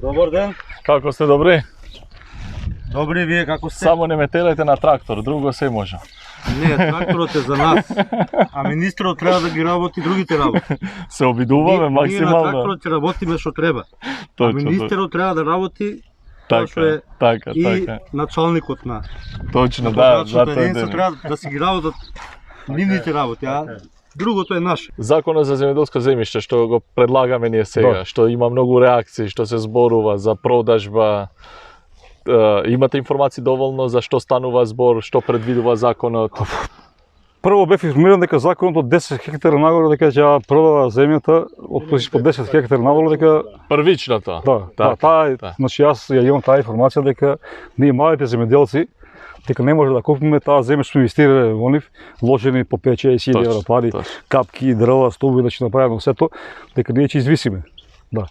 Добар ден. Како сте, добри? Добри, вие како сте? Само не ме терайте на трактор, друго се може. Не, тракторот е за нас. А министрот треба да ги работи другите работи. Се обидуваме Ние на максимално. тракторот ќе работиме што треба. А Точно. министерот треба да работи тоа што е Така, и така. началникот на. Точно, да, Затоа затоа единство е. треба да си ги работат нивните работи, а другото е наше. Законот за земјоделско земјиште што го предлагаме ние сега, Да. што има многу реакции, што се зборува за продажба, имате информации доволно за што станува збор, што предвидува законот? Прво бев информиран дека законот од 10 хектара нагоре дека ќе продава земјата, од по 10 хектара надолу дека Првичното. таа да. значи јас ја имам таа информација дека ние малите земјоделци дека не може да купиме таа земја што инвестирале во нив, вложени по 5-6 Точно, евра пари, точно. капки, дрва, столби да ќе направиме сето, дека ние ќе извисиме. Да.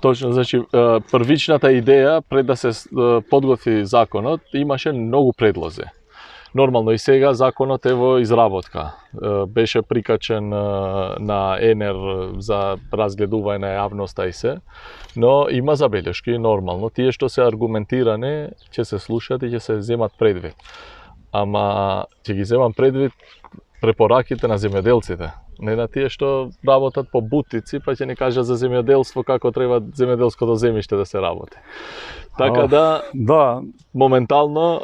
Точно, значи првичната идеја пред да се подготви законот имаше многу предлози. Нормално и сега законот е во изработка. Беше прикачен на ЕНЕР за разгледување на јавноста и се, но има забелешки нормално. Тие што се аргументирани ќе се слушат и ќе се земат предвид. Ама ќе ги земам предвид препораките на земјоделците, не на тие што работат по бутици, па ќе ни кажат за земјоделство како треба земјоделското земјиште да се работи. Така Да, моментално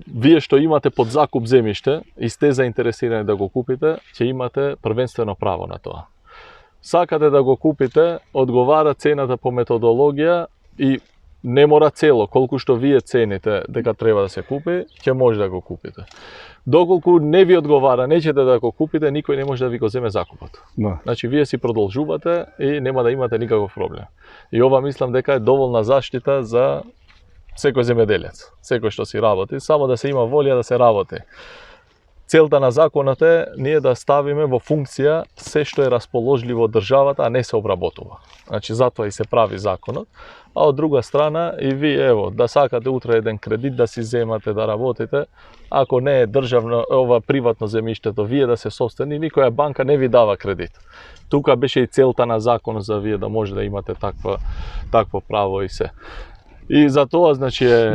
вие што имате под закуп земјиште и сте заинтересирани да го купите, ќе имате првенствено право на тоа. Сакате да го купите, одговара цената по методологија и не мора цело, колку што вие цените дека треба да се купи, ќе може да го купите. Доколку не ви одговара, неќете да го купите, никој не може да ви го земе закупот. да. Значи, вие си продолжувате и нема да имате никаков проблем. И ова мислам дека е доволна заштита за секој земјоделец, секој што си работи, само да се има волја да се работи. Целта на законот е ние да ставиме во функција се што е расположливо од државата, а не се обработува. Значи, затоа и се прави законот. А од друга страна, и вие, ево, да сакате утре еден кредит да си земате, да работите, ако не е државно, ова приватно земјиштето, вие да се собствени, никоја банка не ви дава кредит. Тука беше и целта на законот за вие да може да имате такво право и се. И за тоа, значи, е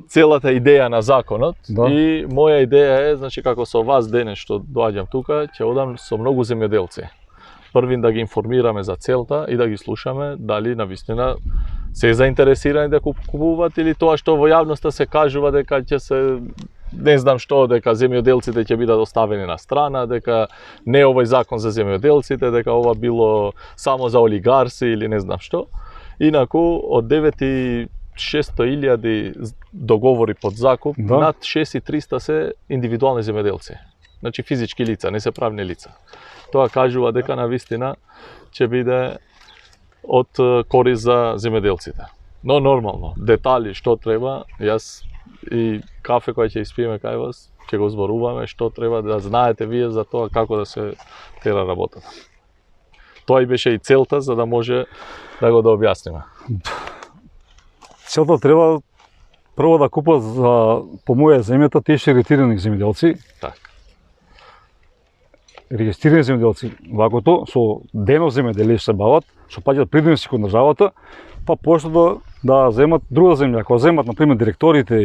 целата идеја на законот. Да. И моја идеја е, значи, како со вас денес што доаѓам тука, ќе одам со многу земјоделци. Првин да ги информираме за целта и да ги слушаме дали навистина се заинтересирани да купуваат или тоа што во јавноста се кажува дека ќе се не знам што, дека земјоделците ќе бидат оставени на страна, дека не е овој закон за земјоделците, дека ова било само за олигарси или не знам што. Инаку, од 9.600.000 договори под закуп, Да. над 6.300 се индивидуални земјоделци. Значи физички лица, не се правни лица. Тоа кажува дека навистина ќе биде од корист за земјоделците. Но нормално, детали што треба, јас и кафе кој ќе испиеме кај вас, ќе го зборуваме што треба да знаете вие за тоа како да се тера работата. Тоа и беше и целта за да може да го да објасниме. Целта треба прво да купат за по моја земјата тие регистрирани земјоделци, Така. регистрирани земјоделци, вакото со денов земјоделие се бават, што паѓаат придомници кон државата, па пошто да земат друга земја. Ако земат на пример директорите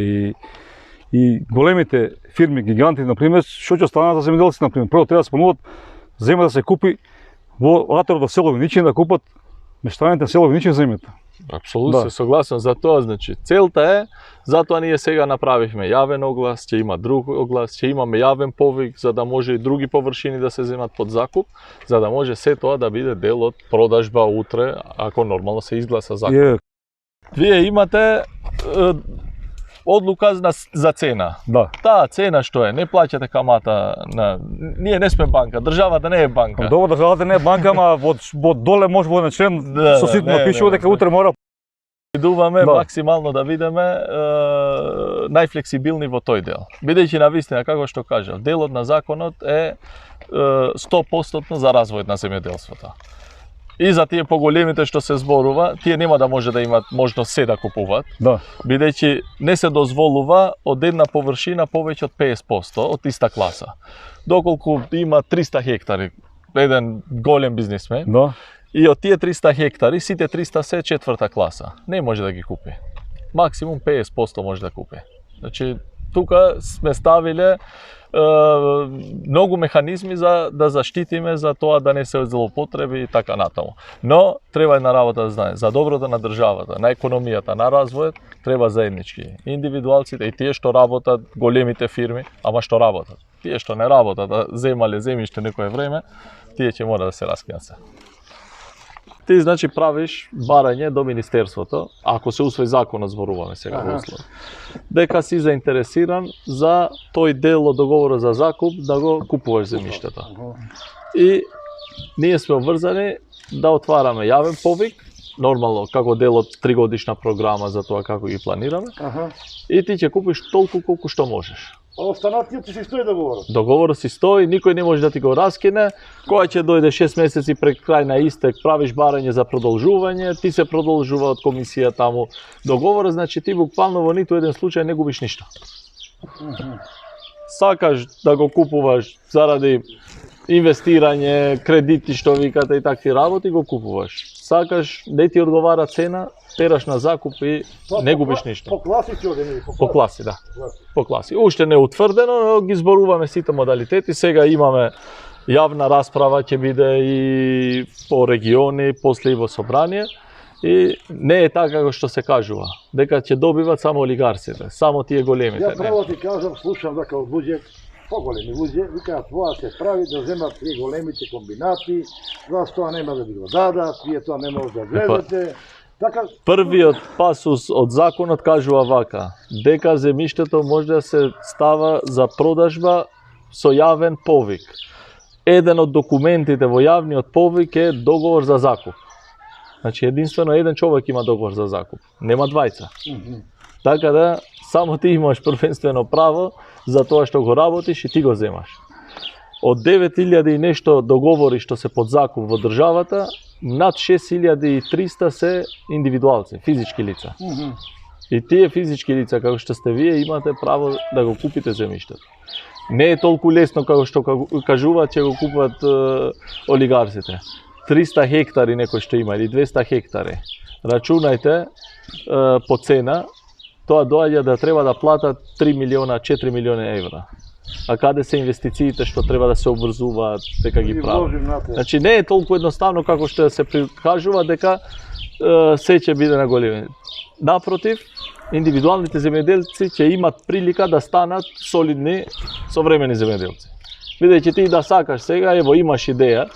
и големите фирми, гиганти, на пример, што ќе станат за земјоделци, на пример, прво треба да се помогат земја да се купи во аторот село Виничи, да купат мештаните на село Виничи земјата. Апсолутно Да. се согласен за тоа, значи целта е, затоа ние сега направивме јавен оглас, ќе има друг оглас, ќе имаме јавен повик за да може и други површини да се земат под закуп, за да може се тоа да биде дел од продажба утре, ако нормално се изгласа закон. Е, Вие имате одлука за цена. да. Таа цена што е, не плаќате камата на... Ние не сме банка, државата не е банка. Добро, државата не е банка, ама во доле може во член Да, со ситно не, пишува не, дека утре мора. Идуваме Да. максимално да видиме најфлексибилни во тој дел. Бидејќи навистина, како што кажав, делот на законот е 100% за развојот на земјоделството. И за тие поголемите што се зборува, тие нема да може да имат можност се да купуваат, Да. бидејќи не се дозволува од една површина повеќе од 50% од иста класа. Доколку има 300 хектари, еден голем бизнисмен, Да. И од тие 300 хектари, сите 300 се четврта класа. Не може да ги купи. Максимум 50% може да купи. Значи, тука сме ставиле многу механизми за да заштитиме за тоа да не се злоупотреби и така натаму. Но треба една работа да знае, за доброто на државата, на економијата, на развојот, треба заеднички. Индивидуалците и тие што работат, големите фирми, ама што работат. Тие што не работат, да земале земјиште некое време, тие ќе мора да се раскинат се. Ти значи правиш барање до Министерството, ако се усвои законот, зборуваме сега во услов, дека си заинтересиран за тој дел од договорот за закуп да го купуваш земјиштето. И ние сме обврзани да отвараме јавен повик, нормално како дел од 3-годишна програма за тоа како ги планираме, и ти ќе купиш толку колку што можеш. А останатиот си стои договорот? Договорот си стои, никој не може да ти го раскине. Која ќе дојде 6 месеци пред крај на истек, правиш барање за продолжување, ти се продолжува од комисија таму договорот, значи ти буквално во ниту еден случај не губиш ништо. Сакаш да го купуваш заради инвестирање, кредити што викате и такви работи, го купуваш. Сакаш, не ти одговара цена, тераш на закуп и не губиш ништо. По класи ќе оде, По класи, да. По класи. Уште не е утврдено, но ги зборуваме сите модалитети. Сега имаме јавна расправа, ќе биде и по региони, после и во собрание. И не е така како што се кажува, дека ќе добиват само олигарсите, само тие големите. Ја право ти кажам, слушам дека од луѓе, поголеми луѓе, викаат тоа се прави да земат тие големите комбинати, зашто тоа нема да ви го дадат, вие тоа не може да влезете. Така... Првиот пасус од законот кажува вака, дека земјиштето може да се става за продажба со јавен повик. Еден од документите во јавниот повик е договор за закуп. Значи единствено еден човек има договор за закуп, нема двајца. Така да само ти имаш првенствено право за тоа што го работиш и ти го земаш. Од 9000 и нешто договори што се под закуп во државата, над 6300 се индивидуалци, физички лица. И тие физички лица, како што сте вие, имате право да го купите земјиштето. Не е толку лесно како што кажуваат ќе го купат олигарсите. 300 хектари некој што има или 200 хектари. Рачунајте по цена, тоа доаѓа да треба да платат 3 милиона, 4 милиони евра. А каде се инвестициите што треба да се обврзуваат дека ги прават? Значи не е толку едноставно како што се прикажува дека се ќе биде на големи. Напротив, индивидуалните земјоделци ќе имат прилика да станат солидни современи земјоделци. Бидејќи ти да сакаш сега, ево имаш идеја,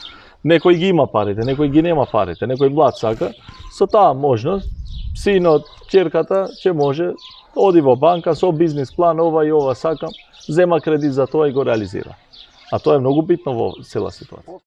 некој ги има парите, некој ги нема парите, некој млад сака, со таа можност синот, ќерката ќе може оди во банка со бизнис план, ова и ова сакам, зема кредит за тоа и го реализира. А тоа е многу битно во цела ситуација.